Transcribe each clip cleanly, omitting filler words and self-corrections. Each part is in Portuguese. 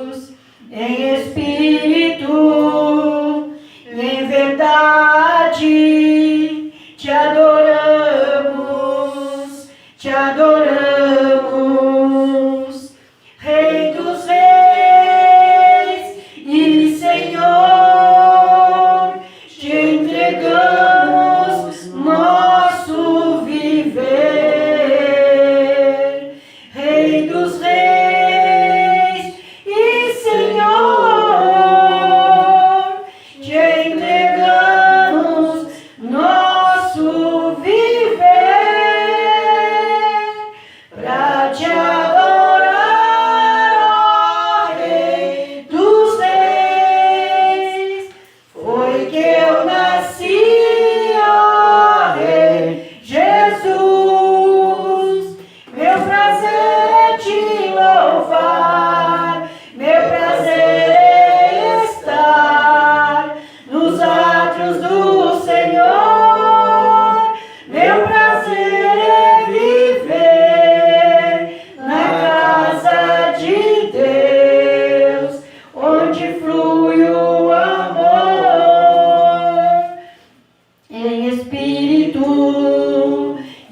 em espírito e em verdade, te adoramos, te adoramos, Rei dos Reis e Senhor, te entregamos nosso viver, Rei dos Reis e Senhor, te entregamos nosso viver, pra te adorar, ó Rei dos Reis. Foi que eu nasci, ó Rei Jesus. Meu prazer é te louvar, meu prazer é estar nos átrios do Senhor. Meu prazer é viver na casa de Deus, onde flui o amor, em espírito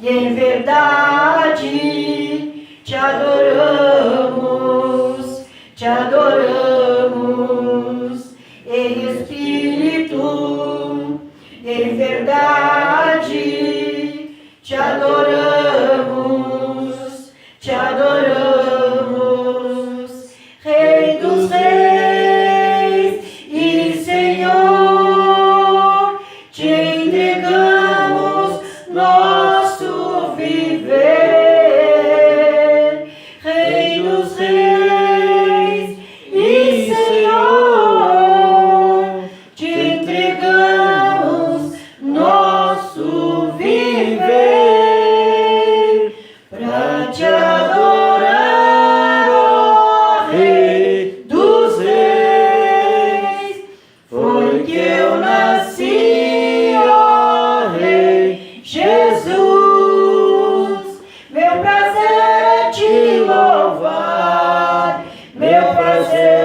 e em verdade, te adoramos, te adoramos, em espírito e em verdade, te adoramos, te adoramos, Rei dos Reis e Senhor, te entregamos nosso viver, Rei dos Reis e Senhor, te entregamos nosso viver, pra te adorar, ó Rei dos Reis. Foi que eu nasci, ó Rei Jesus. Meu prazer é te louvar, meu prazer